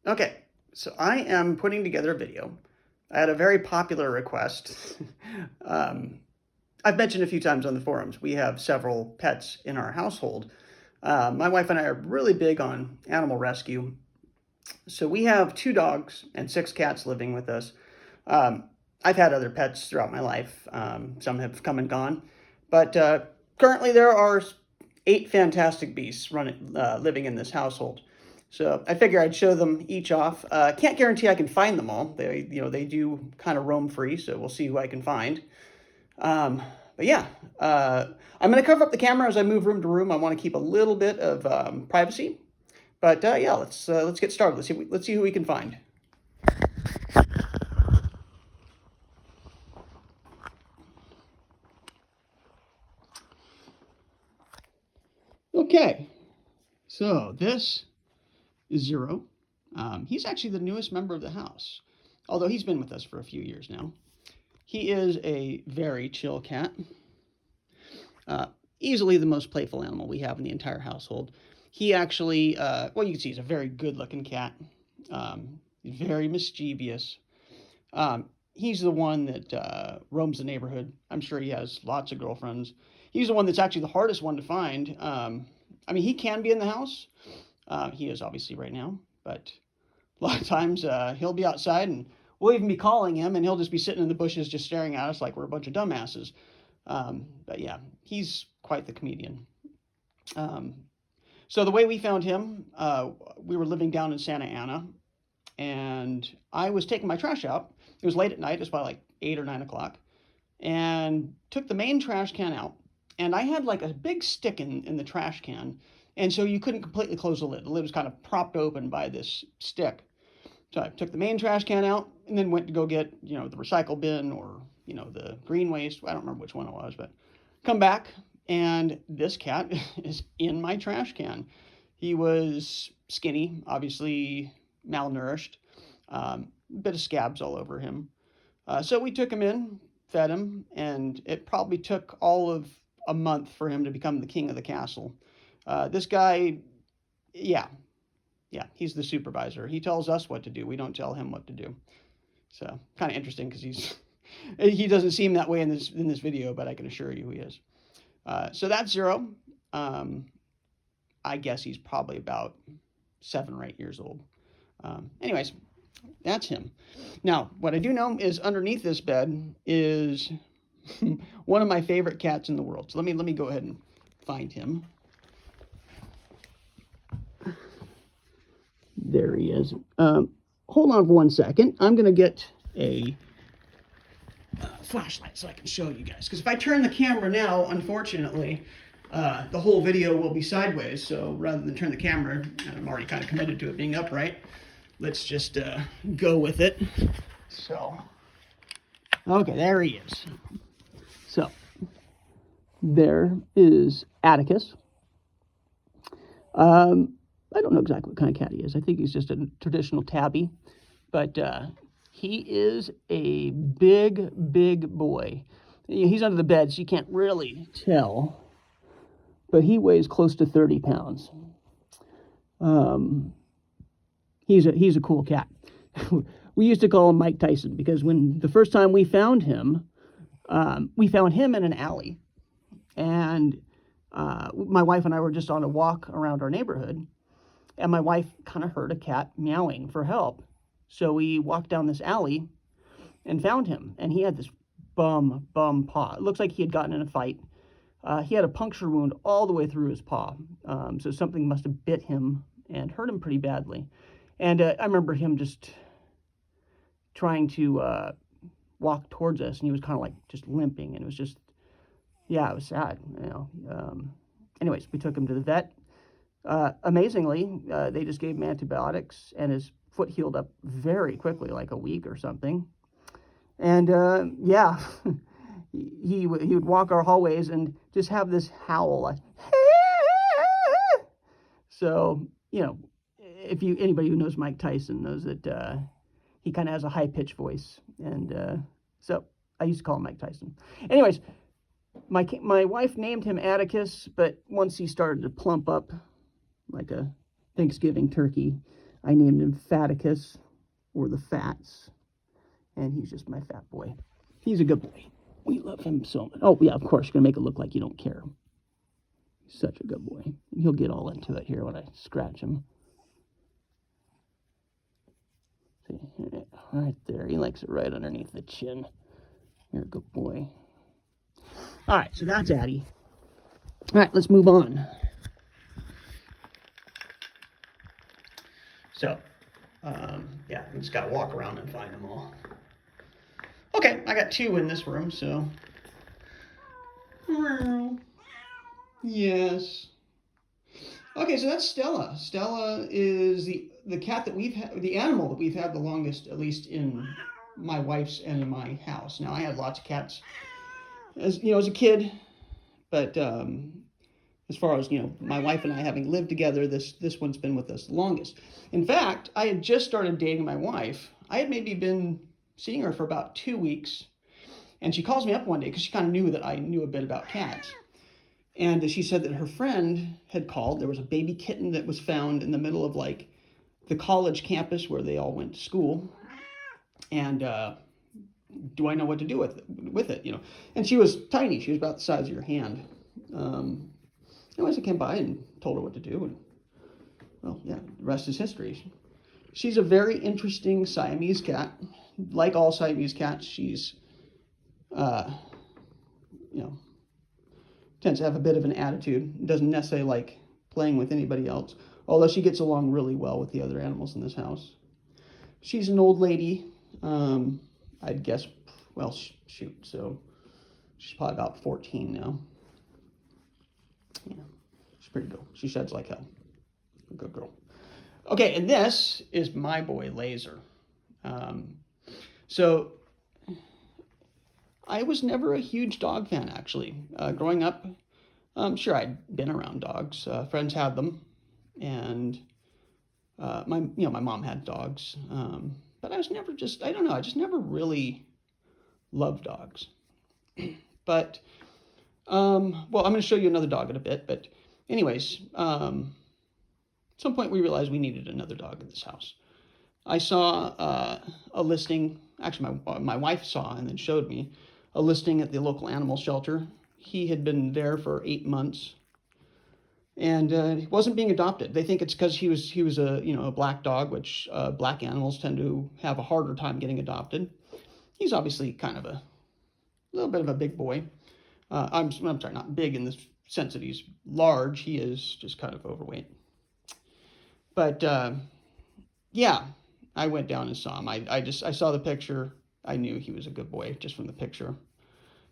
Okay, so I am putting together a video. I had a very popular request. um, I've mentioned a few times on the forums, we have several pets in our household. My wife and I are really big on animal rescue. So we have 2 dogs and 6 cats living with us. Um, I've had other pets throughout my life. Some have come and gone. But currently there are 8 fantastic beasts living in this household. So I figure I'd show them each off. Can't guarantee I can find them all. They do kind of roam free, so we'll see who I can find. Um, but yeah, I'm going to cover up the camera as I move room to room. I want to keep a little bit of privacy. But yeah, let's get started. Let's see who we can find. Okay, so this is Zero. He's actually the newest member of the house, although he's been with us for a few years now. He is a very chill cat. Uh, Easily the most playful animal we have in the entire household. He actually, well, you can see he's a very good-looking cat. Very mischievous. He's the one that roams the neighborhood. I'm sure he has lots of girlfriends. He's the one that's actually the hardest one to find. I mean, he can be in the house. He is obviously right now, but a lot of times he'll be outside and we'll even be calling him and he'll just be sitting in the bushes just staring at us like we're a bunch of dumbasses. But yeah, he's quite the comedian. Um, so the way we found him, we were living down in Santa Ana and I was taking my trash out. It was late at night. It was about like 8 or 9 o'clock, and took the main trash can out. And I had like a big stick in the trash can, and so you couldn't completely close the lid. The lid was kind of propped open by this stick. So I took the main trash can out, and then went to go get the recycle bin or the green waste. I don't remember which one it was, but come back, and this cat is in my trash can. He was skinny, obviously malnourished, bit of scabs all over him. So we took him in, fed him, and it probably took all of a month for him to become the king of the castle. This guy, yeah, yeah, he's the supervisor. He tells us what to do. We don't tell him what to do. So kind of interesting because he doesn't seem that way in this video, but I can assure you he is. So that's Zero. I guess he's probably about 7 or 8 years old. Anyways, that's him. Now, what I do know is underneath this bed is one of my favorite cats in the world. So let me go ahead and find him. There he is. Hold on for 1 second. I'm going to get a flashlight so I can show you guys. Because if I turn the camera now, unfortunately, the whole video will be sideways. So rather than turn the camera, and I'm already kind of committed to it being upright, let's just go with it. So, okay, there he is. So, there is Atticus. I don't know exactly what kind of cat he is. I think he's just a traditional tabby. But he is a big boy. He's under the bed, so you can't really tell. But he weighs close to 30 pounds. He's a cool cat. We used to call him Mike Tyson because when the first time we found him in an alley. And my wife and I were just on a walk around our neighborhood. And my wife kind of heard a cat meowing for help. So we walked down this alley and found him. And he had this bum paw. It looks like he had gotten in a fight. He had a puncture wound all the way through his paw. So something must have bit him and hurt him pretty badly. And I remember him just trying to walk towards us. And he was kind of like just limping. And it was just, yeah, it was sad. Anyways, we took him to the vet. Amazingly, they just gave him antibiotics, and his foot healed up very quickly, like a week or something. And yeah, he would walk our hallways and just have this howl, like, so if anybody who knows Mike Tyson knows that he kind of has a high pitched voice, and so I used to call him Mike Tyson. Anyways, my wife named him Atticus, but once he started to plump up like a Thanksgiving turkey, I named him Atticus, or the Fats, and he's just my fat boy. He's a good boy. We love him so much. Oh, yeah, of course, you're going to make it look like you don't care. He's such a good boy. He'll get all into it here when I scratch him. See, right there. He likes it right underneath the chin. You're a good boy. All right, so that's Addie. All right, let's move on. So, yeah, we just got to walk around and find them all. Okay, I got 2 in this room, so. Yes. Okay, so that's Stella. Stella is the cat that we've had, the animal that we've had the longest, at least in my wife's and in my house. Now, I had lots of cats as a kid, but as far as my wife and I having lived together, this one's been with us the longest. In fact, I had just started dating my wife. I had maybe been seeing her for about 2 weeks, and she calls me up one day because she kind of knew that I knew a bit about cats. And she said that her friend had called. There was a baby kitten that was found in the middle of like the college campus where they all went to school. And do I know what to do with it? And she was tiny. She was about the size of your hand. Anyways, I came by and told her what to do. And, well, yeah, the rest is history. She's a very interesting Siamese cat. Like all Siamese cats, she's, tends to have a bit of an attitude. Doesn't necessarily like playing with anybody else, although she gets along really well with the other animals in this house. She's an old lady. I'd guess, well, shoot, so she's probably about 14 now. Yeah, she's pretty good. She sheds like hell. A good girl. Okay, and this is my boy, Lazer. So I was never a huge dog fan, actually. Growing up, sure, I'd been around dogs. Friends had them, and my mom had dogs. But I was never I don't know, I just never really loved dogs. But, well, I'm going to show you another dog in a bit. But anyways, at some point we realized we needed another dog in this house. I saw a listing, actually my wife saw and then showed me, a listing at the local animal shelter. He had been there for 8 months, and he wasn't being adopted. They think it's because he was a black dog, which black animals tend to have a harder time getting adopted. He's obviously kind of a little bit of a big boy. I'm sorry, not big in the sense that he's large. He is just kind of overweight. But yeah, I went down and saw him. I saw the picture. I knew he was a good boy just from the picture.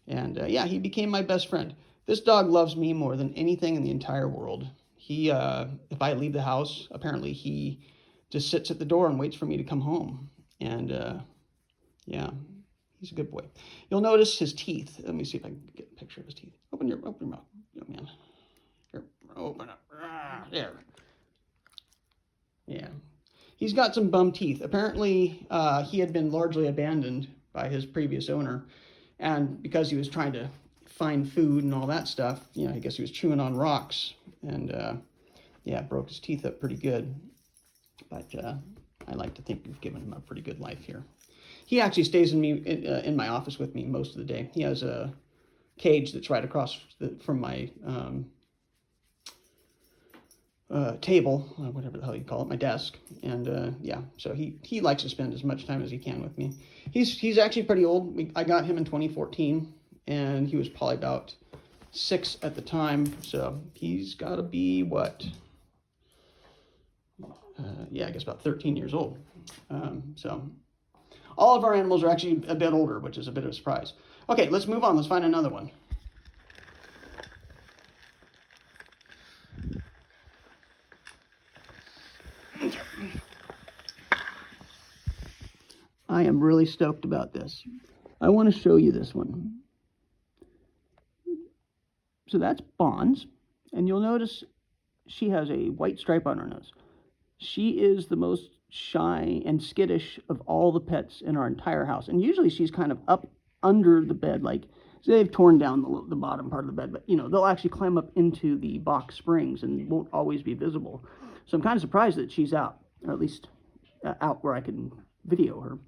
And yeah, he became my best friend. This dog loves me more than anything in the entire world. He, if I leave the house, apparently he just sits at the door and waits for me to come home. And yeah, he's a good boy. You'll notice his teeth. Let me see if I can get a picture of his teeth. Open your mouth, young man. Here, open up. There. Yeah. He's got some bum teeth. Apparently, he had been largely abandoned by his previous owner. And because he was trying to find food and all that stuff, I guess he was chewing on rocks. And, yeah, broke his teeth up pretty good. But I like to think we've given him a pretty good life here. He actually stays in my office with me most of the day. He has a cage that's right across from my table, whatever the hell you call it, my desk. And yeah, so he likes to spend as much time as he can with me. He's actually pretty old. I got him in 2014, and he was probably about 6 at the time. So he's got to be what? Yeah, I guess about 13 years old. So all of our animals are actually a bit older, which is a bit of a surprise. Okay, let's move on. Let's find another one. I am really stoked about this. I want to show you this one. So that's Bonds, and you'll notice she has a white stripe on her nose. She is the most shy and skittish of all the pets in our entire house, and usually she's kind of up under the bed, like, so they've torn down the bottom part of the bed, but they'll actually climb up into the box springs and won't always be visible. So I'm kind of surprised that she's out. or at least out where I can video her.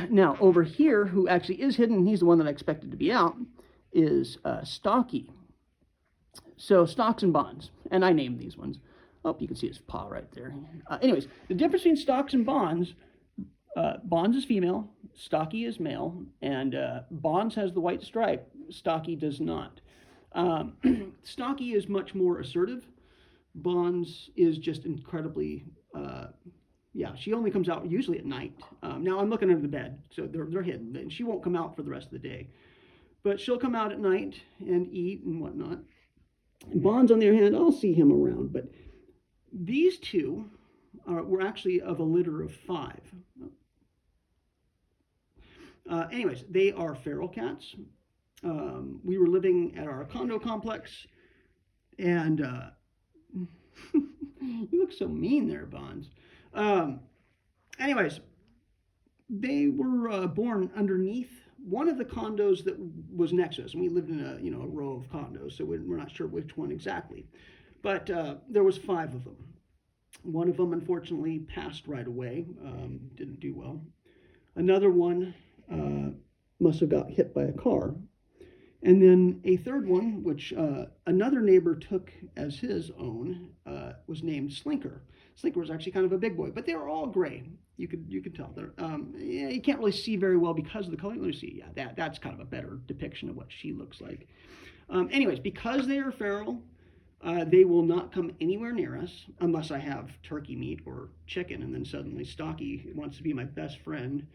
Now, over here, who actually is hidden, he's the one that I expected to be out, is Stocky. So, stocks and bonds. And I named these ones. Oh, you can see his paw right there. Anyways, the difference between stocks and bonds, bonds is female, Stocky is male, and bonds has the white stripe, Stocky does not. Stocky is much more assertive. Bonds is just incredibly, yeah, she only comes out usually at night. Now I'm looking under the bed, so they're hidden. And she won't come out for the rest of the day. But she'll come out at night and eat and whatnot. Bonds, on the other hand, I'll see him around. But these two were actually of a litter of 5. Anyways, they are feral cats. We were living at our condo complex, and you look so mean there, Bonds. Anyways, they were born underneath one of the condos that was next to us, and we lived in a row of condos, so we're not sure which one exactly. But there was 5 of them. One of them, unfortunately, passed right away, didn't do well. Another one must have got hit by a car. And then a third one, which another neighbor took as his own, was named Slinker. Slinker was actually kind of a big boy, but they were all gray. You could tell. Yeah, you can't really see very well because of the color. Let me see. Yeah, that's kind of a better depiction of what she looks like. Anyways, because they are feral, they will not come anywhere near us unless I have turkey meat or chicken, and then suddenly Stocky wants to be my best friend.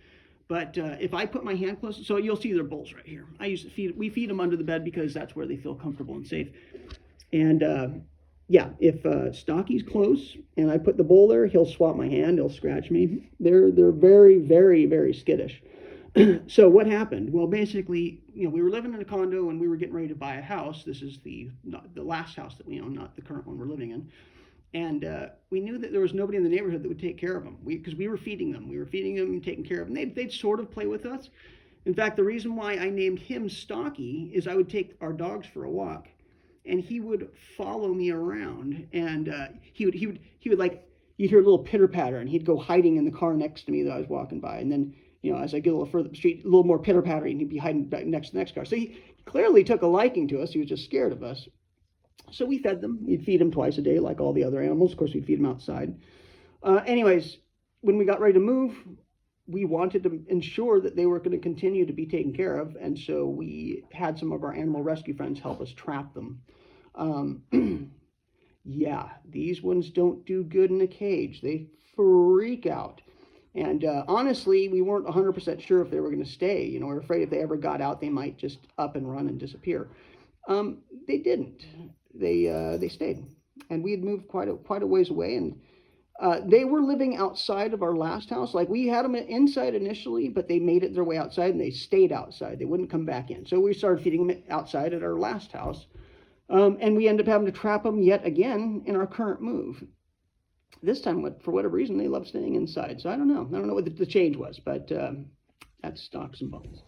But if I put my hand close, so you'll see their bowls right here. We feed them under the bed because that's where they feel comfortable and safe. And yeah, if Stocky's close and I put the bowl there, he'll swat my hand, he'll scratch me. They're very, very, very skittish. So what happened? Well, basically, we were living in a condo and we were getting ready to buy a house. This is the last house that we own, not the current one we're living in. And we knew that there was nobody in the neighborhood that would take care of them because we were feeding them. We were feeding them, taking care of them. They'd sort of play with us. In fact, the reason why I named him Stocky is I would take our dogs for a walk, and he would follow me around, and he would like, you'd hear a little pitter patter, and he'd go hiding in the car next to me that I was walking by, and then as I get a little further up the street, a little more pitter pattering, and he'd be hiding back next to the next car. So he clearly took a liking to us. He was just scared of us. So we fed them. We'd feed them twice a day like all the other animals. Of course, we'd feed them outside. Anyways, when we got ready to move, we wanted to ensure that they were going to continue to be taken care of. And so we had some of our animal rescue friends help us trap them. Yeah, these ones don't do good in a cage. They freak out. And honestly, we weren't 100% sure if they were going to stay. We were afraid if they ever got out, they might just up and run and disappear. They didn't. They stayed, and we had moved quite a ways away, and they were living outside of our last house. Like, we had them inside initially, but they made it their way outside, and they stayed outside. They wouldn't come back in. So we started feeding them outside at our last house, and we ended up having to trap them yet again in our current move. This time, for whatever reason, they love staying inside. So I don't know. I don't know what the change was, but that's stocks and bonds.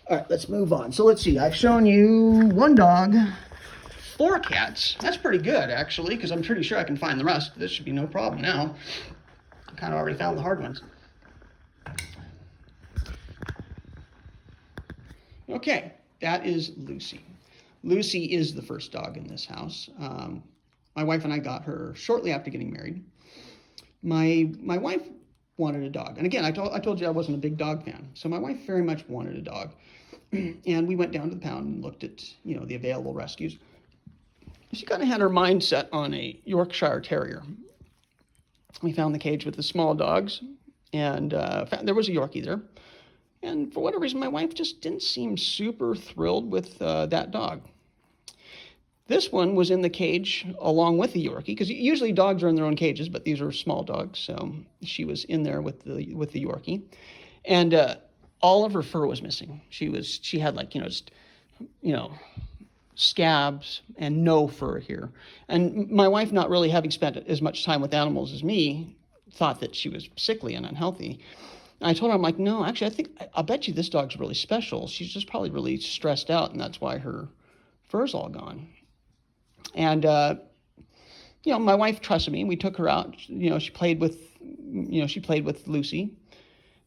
All right, let's move on. So let's see. I've shown you 1 dog, 4 cats. That's pretty good, actually, because I'm pretty sure I can find the rest. This should be no problem now. I kind of already found the hard ones. Okay, that is Lucy. Lucy is the first dog in this house. My wife and I got her shortly after getting married. My wife wanted a dog. And again, I told you I wasn't a big dog fan. So my wife very much wanted a dog. And we went down to the pound and looked at, the available rescues. She kind of had her mind set on a Yorkshire Terrier. We found the cage with the small dogs, and there was a Yorkie there. And for whatever reason, my wife just didn't seem super thrilled with that dog. This one was in the cage along with the Yorkie, because usually dogs are in their own cages, but these are small dogs, so she was in there with the Yorkie. And all of her fur was missing. She had like, scabs and no fur here. And my wife, not really having spent as much time with animals as me, thought that she was sickly and unhealthy. And I told her, I'm like, no, actually, I'll bet you this dog's really special. She's just probably really stressed out, and that's why her fur's all gone. And my wife trusted me. We took her out. She played with Lucy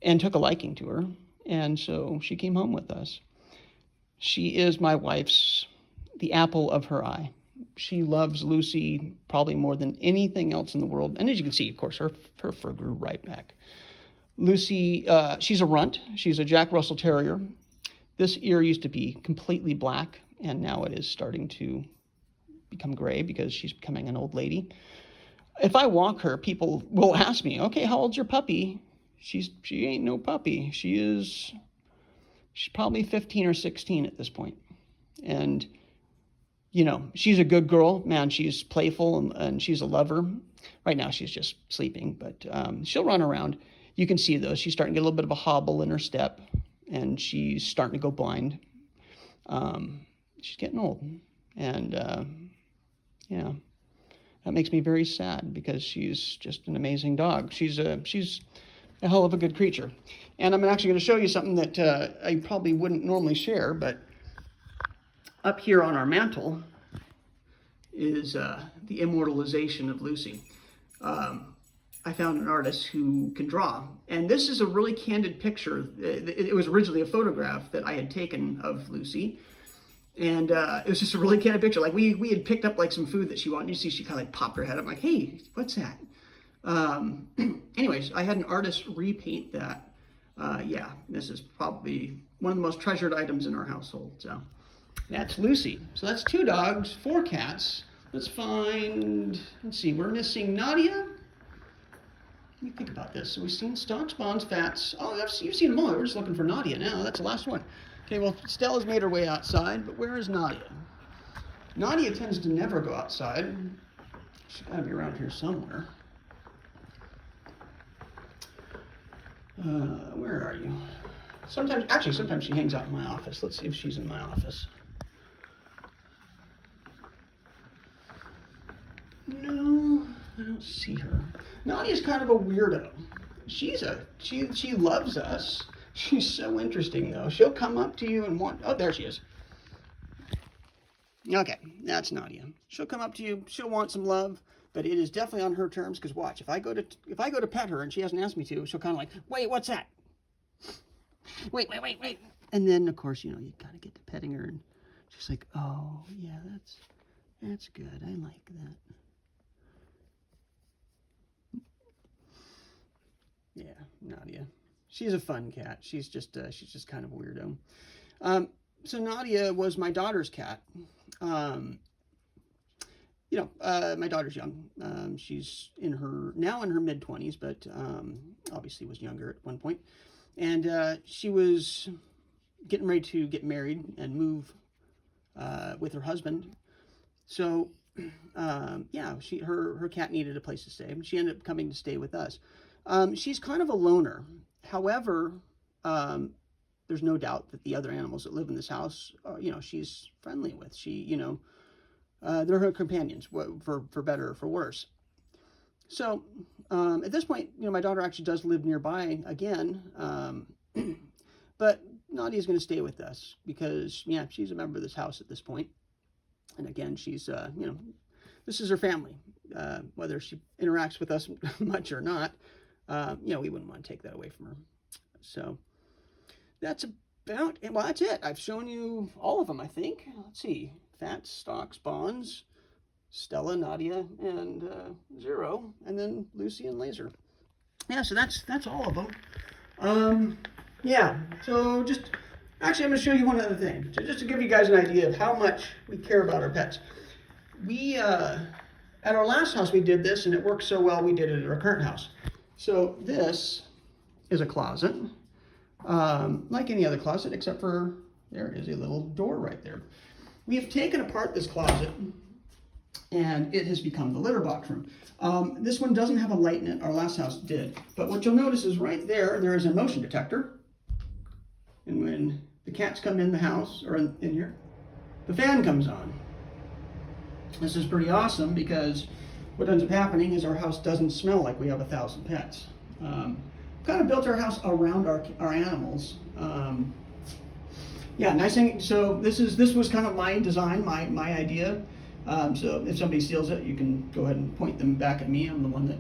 and took a liking to her. And so she came home with us. She is my wife's, the apple of her eye. She loves Lucy probably more than anything else in the world. And as you can see, of course, her fur grew right back. Lucy, she's a runt. She's a Jack Russell Terrier. This ear used to be completely black, and now it is starting to become gray because she's becoming an old lady. If I walk her, people will ask me, okay, how old's your puppy? She ain't no puppy. She's probably 15 or 16 at this point. And, she's a good girl. Man, she's playful and she's a lover. Right now she's just sleeping, but she'll run around. You can see, though, she's starting to get a little bit of a hobble in her step, and she's starting to go blind. She's getting old. And, that makes me very sad because she's just an amazing dog. She's a hell of a good creature. And I'm actually going to show you something that I probably wouldn't normally share, but up here on our mantle is the immortalization of Lucy. I found an artist who can draw, and this is a really candid picture. It was originally a photograph that I had taken of Lucy, and it was just a really candid picture. Like we had picked up like some food that she wanted. You see, she kind of like popped her head up, like, "Hey, what's that?" Anyways, I had an artist repaint that. This is probably one of the most treasured items in our household. So that's Lucy. So that's 2 dogs, 4 cats. Let's see, we're missing Nadia. Let me think about this. So we've seen stocks, bonds, fats. Oh, you've seen them all. We're just looking for Nadia now. That's the last one. Okay, well, Stella's made her way outside, but where is Nadia? Nadia tends to never go outside. She's got to be around here somewhere. Where are you? Sometimes she hangs out in my office. Let's see if she's in my office. No, I don't see her. Nadia's kind of a weirdo. She loves us. She's so interesting, though. She'll come up to you and oh, there she is. Okay, that's Nadia. She'll come up to you. She'll want some love, but it is definitely on her terms. Because watch, if I go to pet her and she hasn't asked me to, she'll kind of like, wait, what's that? Wait. And then of course, you gotta get to petting her, and she's like, oh yeah, that's good. I like that. Yeah, Nadia. She's a fun cat. She's just kind of a weirdo. So Nadia was my daughter's cat. My daughter's young. She's now in her mid-20s, but obviously was younger at one point. And she was getting ready to get married and move with her husband. So, her cat needed a place to stay. She ended up coming to stay with us. She's kind of a loner. However, there's no doubt that the other animals that live in this house, she's friendly with. They're her companions, for better or for worse. So at this point, my daughter actually does live nearby again, but Nadia's going to stay with us because, she's a member of this house at this point. And again, she's, this is her family. Whether she interacts with us much or not, we wouldn't want to take that away from her. So that's it. I've shown you all of them, I think. Let's see. Fats, stocks, bonds, Stella, Nadia, and Zero, and then Lucy and Lazer. Yeah, so that's all of them. So I'm going to show you one other thing. So just to give you guys an idea of how much we care about our pets. We, at our last house, we did this, and it worked so well, we did it at our current house. So this is a closet, like any other closet, except for there is a little door right there. We have taken apart this closet, and it has become the litter box room. This one doesn't have a light in it. Our last house did. But what you'll notice is right there is a motion detector. And when the cats come in the house, or in here, the fan comes on. This is pretty awesome because what ends up happening is our house doesn't smell like we have 1,000 pets. Kind of built our house around our animals. Nice thing. So this was kind of my design, my idea. So if somebody steals it, you can go ahead and point them back at me. I'm the one that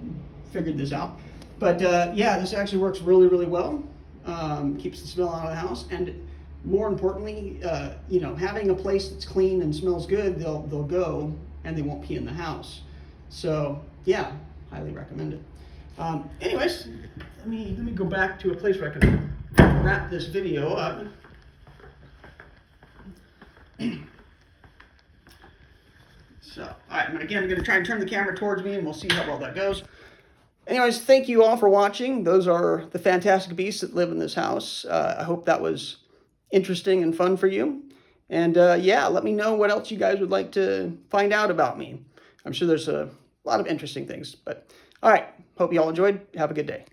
figured this out. But yeah, this actually works really, really well. Keeps the smell out of the house, and more importantly, you know, having a place that's clean and smells good, they'll go and they won't pee in the house. So yeah, highly recommend it. Anyways, let me go back to a place where I can wrap this video up. So, all right, again, I'm going to try and turn the camera towards me, and we'll see how well that goes. Anyways, thank you all for watching. Those are the fantastic beasts that live in this house. I hope that was interesting and fun for you. And yeah, let me know what else you guys would like to find out about me. I'm sure there's a lot of interesting things. But all right, hope you all enjoyed. Have a good day.